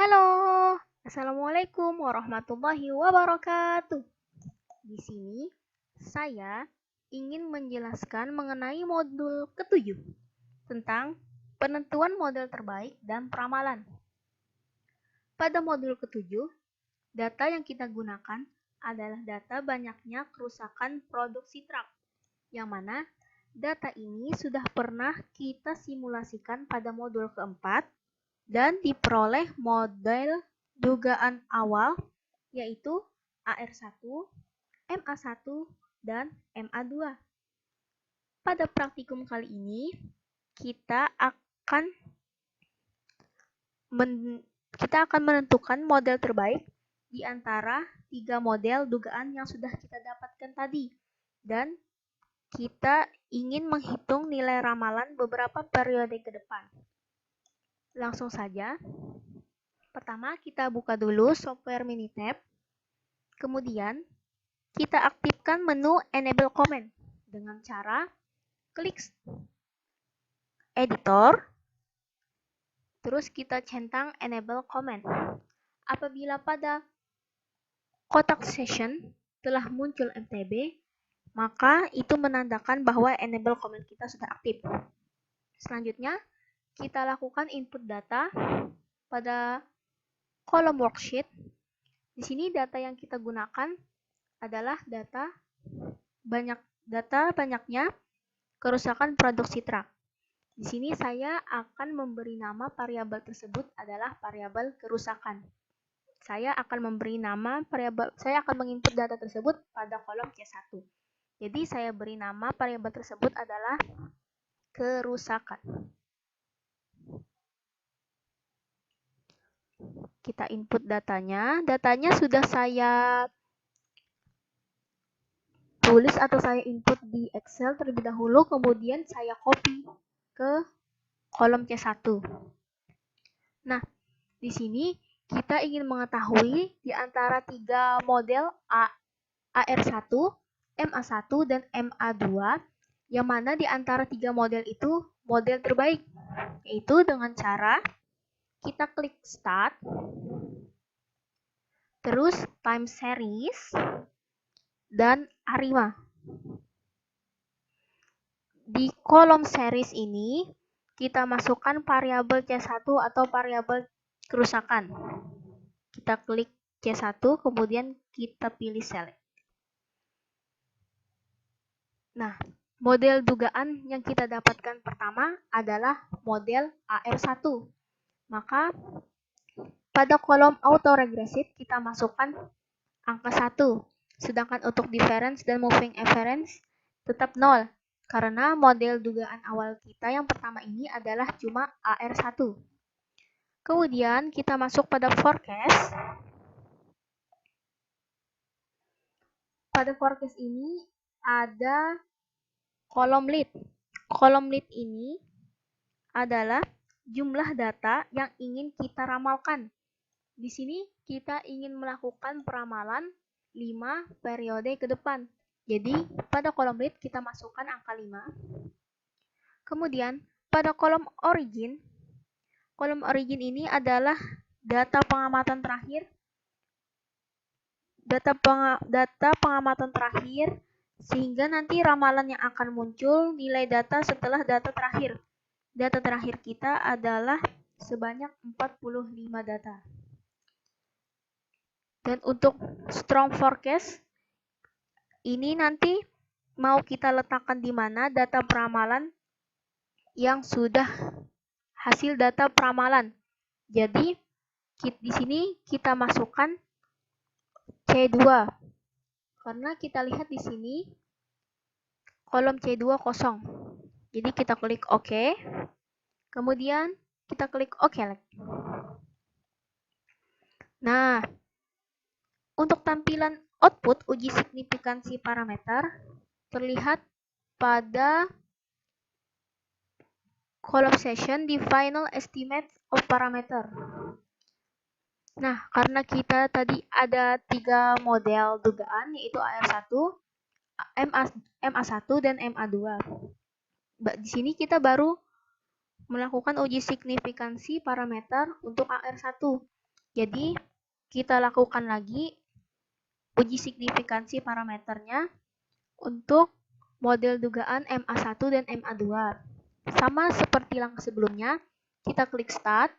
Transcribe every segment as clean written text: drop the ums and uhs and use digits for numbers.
Halo, Assalamualaikum warahmatullahi wabarakatuh. Di sini, saya ingin menjelaskan mengenai modul ketujuh tentang penentuan model terbaik dan peramalan. Pada modul ketujuh, data yang kita gunakan adalah data banyaknya kerusakan produksi truk, yang mana data ini sudah pernah kita simulasikan pada modul keempat dan diperoleh model dugaan awal yaitu AR1, MA1, dan MA2. Pada praktikum kali ini, kita akan menentukan model terbaik di antara 3 model dugaan yang sudah kita dapatkan tadi. Dan kita ingin menghitung nilai ramalan beberapa periode ke depan. Langsung saja. Pertama, kita buka dulu software Minitab. Kemudian, kita aktifkan menu Enable Comment dengan cara klik Editor, terus kita centang Enable Comment. Apabila pada kotak session telah muncul MTB, maka itu menandakan bahwa Enable Comment kita sudah aktif. Selanjutnya, kita lakukan input data pada kolom worksheet. Di sini data yang kita gunakan adalah data banyaknya kerusakan produksi truk. Di sini saya akan memberi nama variabel tersebut adalah variabel kerusakan. Saya akan menginput data tersebut pada kolom C1. Jadi saya beri nama variabel tersebut adalah kerusakan. Kita input datanya. Datanya sudah saya tulis atau saya input di Excel terlebih dahulu, kemudian saya copy ke kolom C1. Nah, di sini kita ingin mengetahui di antara 3 model AR1, MA1, dan MA2, yang mana di antara 3 model itu model terbaik, yaitu dengan cara kita klik Start, terus Time Series, dan ARIMA. Di kolom series ini, kita masukkan variabel C1 atau variabel kerusakan. Kita klik C1, kemudian kita pilih Select. Nah, model dugaan yang kita dapatkan pertama adalah model AR1. Maka, pada kolom Auto Regressive kita masukkan angka 1. Sedangkan untuk difference dan moving average tetap 0. Karena model dugaan awal kita yang pertama ini adalah cuma AR1. Kemudian kita masuk pada forecast. Pada forecast ini ada kolom lead. Kolom lead ini adalah jumlah data yang ingin kita ramalkan. Di sini kita ingin melakukan peramalan 5 periode ke depan. Jadi, pada kolom lead kita masukkan angka 5. Kemudian, pada kolom origin ini adalah data pengamatan terakhir. Data pengamatan terakhir, sehingga nanti ramalan yang akan muncul nilai data setelah data terakhir. Data terakhir kita adalah sebanyak 45 data. Dan untuk strong forecast, ini nanti mau kita letakkan di mana data peramalan yang sudah hasil data peramalan. Jadi di sini kita masukkan C2. Karena kita lihat di sini kolom C2 kosong. Jadi kita klik OK. Kemudian kita klik OK lagi. Nah, untuk tampilan output uji signifikansi parameter terlihat pada kolom session di final estimate of parameter. Nah, karena kita tadi ada 3 model dugaan, yaitu AR1, MA1, dan MA2. Di sini kita baru melakukan uji signifikansi parameter untuk AR1. Jadi, kita lakukan lagi uji signifikansi parameternya untuk model dugaan MA1 dan MA2. Sama seperti langkah sebelumnya, kita klik Start,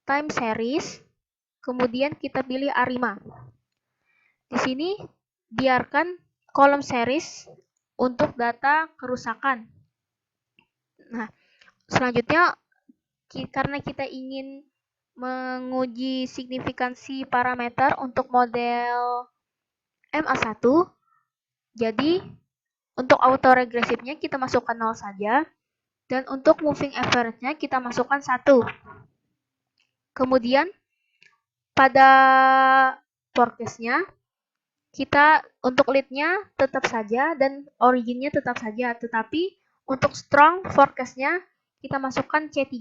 Time Series, kemudian kita pilih ARIMA. Di sini, biarkan kolom series untuk data kerusakan. Nah, selanjutnya, karena kita ingin menguji signifikansi parameter untuk model MA1, jadi untuk autoregresifnya kita masukkan 0 saja, dan untuk moving average-nya kita masukkan 1. Kemudian pada forecast-nya kita untuk lead-nya tetap saja dan origin-nya tetap saja, tetapi untuk strong forecast-nya kita masukkan C3.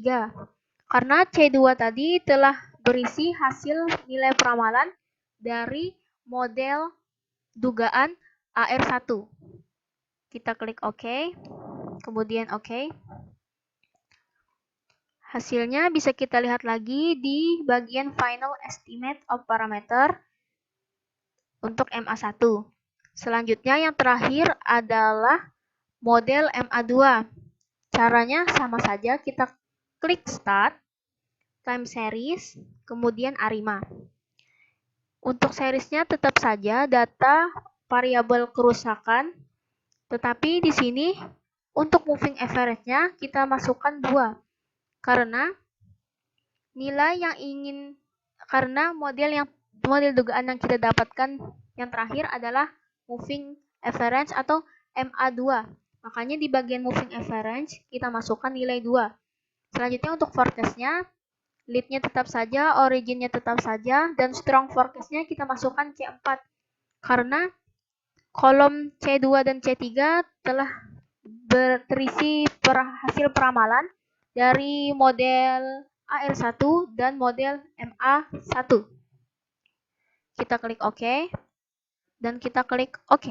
Karena C2 tadi telah berisi hasil nilai peramalan dari model dugaan AR1. Kita klik OK, kemudian OK. Hasilnya bisa kita lihat lagi di bagian Final Estimate of Parameter untuk MA1. Selanjutnya yang terakhir adalah model MA2. Caranya sama saja, kita klik Start, Time Series, kemudian ARIMA. Untuk seriesnya tetap saja data variabel kerusakan, tetapi di sini untuk moving average-nya kita masukkan 2. Karena nilai yang karena model dugaan yang kita dapatkan yang terakhir adalah moving average atau MA2. Makanya di bagian moving average kita masukkan nilai 2. Selanjutnya untuk forecast-nya, lead-nya tetap saja, origin-nya tetap saja, dan strong forecast-nya kita masukkan C4. Karena kolom C2 dan C3 telah berisi hasil peramalan dari model AR1 dan model MA1. Kita klik OK dan kita klik OK.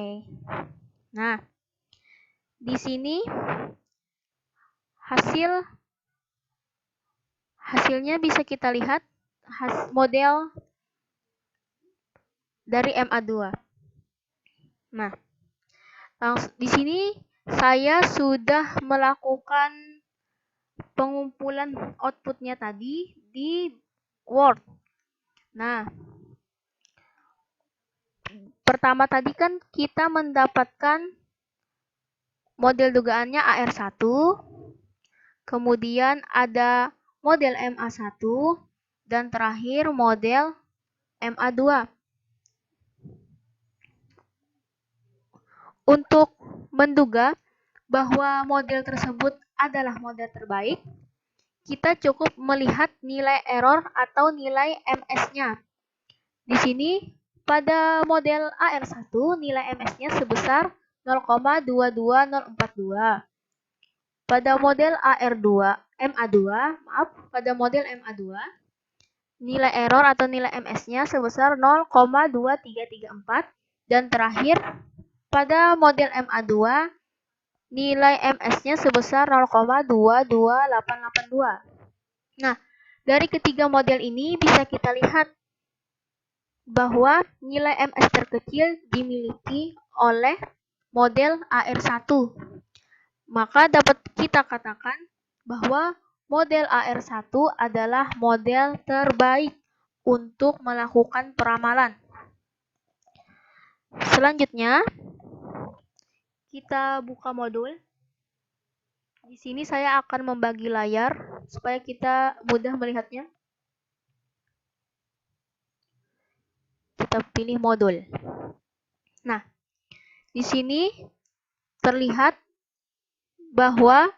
Nah, di sini hasilnya bisa kita lihat model dari MA2. Nah, di sini saya sudah melakukan pengumpulan outputnya tadi di Word. Nah, pertama tadi kan kita mendapatkan model dugaannya AR1, kemudian ada model MA1, dan terakhir model MA2. Untuk menduga bahwa model tersebut adalah model terbaik, kita cukup melihat nilai error atau nilai MS-nya. Di sini, pada model AR1, nilai MS-nya sebesar 0,22042. Pada model pada model MA2, nilai error atau nilai MS-nya sebesar 0,2334. Dan terakhir, pada model MA2, nilai MS-nya sebesar 0,22882. Nah, dari ketiga model ini bisa kita lihat bahwa nilai MS terkecil dimiliki oleh model AR1. Maka dapat kita katakan bahwa model AR1 adalah model terbaik untuk melakukan peramalan. Selanjutnya, kita buka modul. Di sini saya akan membagi layar supaya kita mudah melihatnya. Kita pilih modul. Nah, di sini terlihat bahwa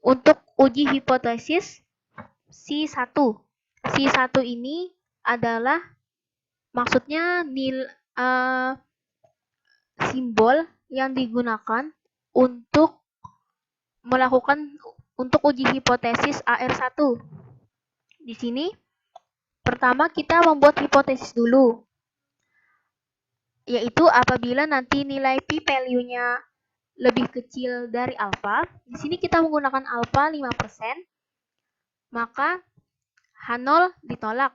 untuk uji hipotesis C1 ini adalah maksudnya simbol yang digunakan untuk uji hipotesis AR1. Di sini pertama kita membuat hipotesis dulu, yaitu apabila nanti nilai p-value-nya lebih kecil dari alfa, di sini kita menggunakan alfa 5%, maka H0 ditolak.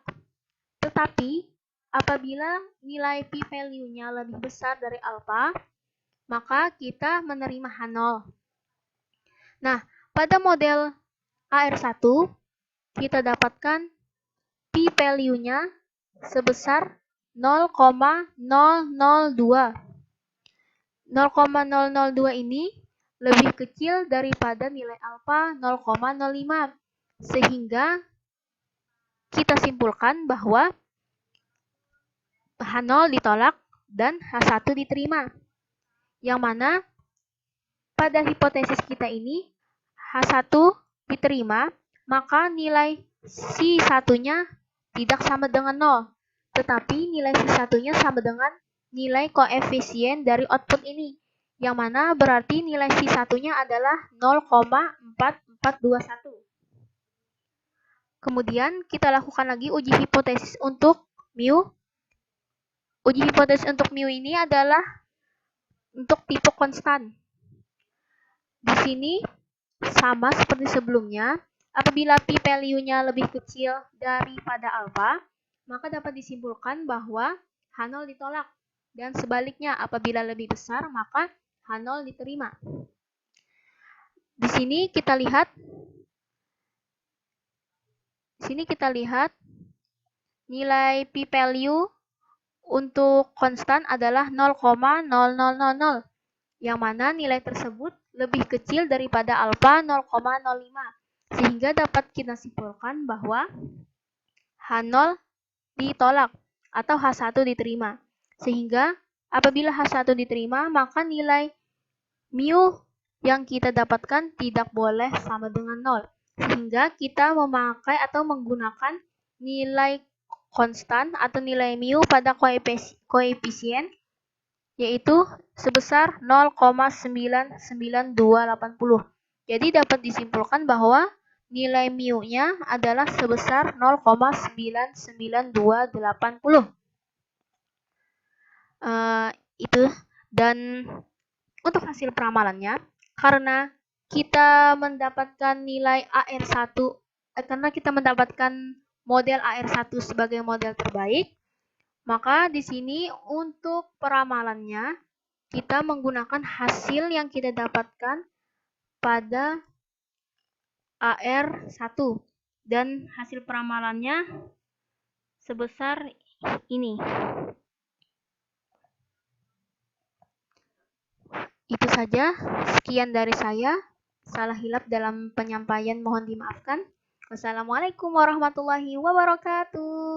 Tetapi apabila nilai p-value-nya lebih besar dari alfa, maka kita menerima H0. Nah, pada model AR1, kita dapatkan p-value-nya sebesar 0,002. 0,002 ini lebih kecil daripada nilai alfa 0,05. Sehingga kita simpulkan bahwa H0 ditolak dan H1 diterima. Yang mana pada hipotesis kita ini H1 diterima, maka nilai Si1-nya tidak sama dengan 0. Tetapi nilai Si1-nya sama dengan nilai koefisien dari output ini. Yang mana berarti nilai Si1-nya adalah 0,4421. Kemudian kita lakukan lagi uji hipotesis untuk mu. Uji hipotesis untuk mu ini adalah untuk tipe konstan. Di sini sama seperti sebelumnya, apabila p-value-nya lebih kecil daripada alfa, maka dapat disimpulkan bahwa H0 ditolak. Dan sebaliknya, apabila lebih besar, maka H0 diterima. Di sini kita lihat nilai p-value untuk konstan adalah 0,0000, yang mana nilai tersebut lebih kecil daripada alfa 0,05. Sehingga dapat kita simpulkan bahwa H0 ditolak atau H1 diterima. Sehingga apabila H1 diterima, maka nilai mu yang kita dapatkan tidak boleh sama dengan 0. Sehingga kita memakai atau menggunakan nilai konstan atau nilai mu pada koefisien yaitu sebesar 0,99280. Jadi dapat disimpulkan bahwa nilai mu-nya adalah sebesar 0,99280. Itu. Dan untuk hasil peramalannya, karena kita mendapatkan nilai AR1, karena kita mendapatkan model AR1 sebagai model terbaik, maka di sini untuk peramalannya kita menggunakan hasil yang kita dapatkan pada AR1 dan hasil peramalannya sebesar ini. Itu saja, sekian dari saya. Salah hilap dalam penyampaian mohon dimaafkan. Wassalamualaikum warahmatullahi wabarakatuh.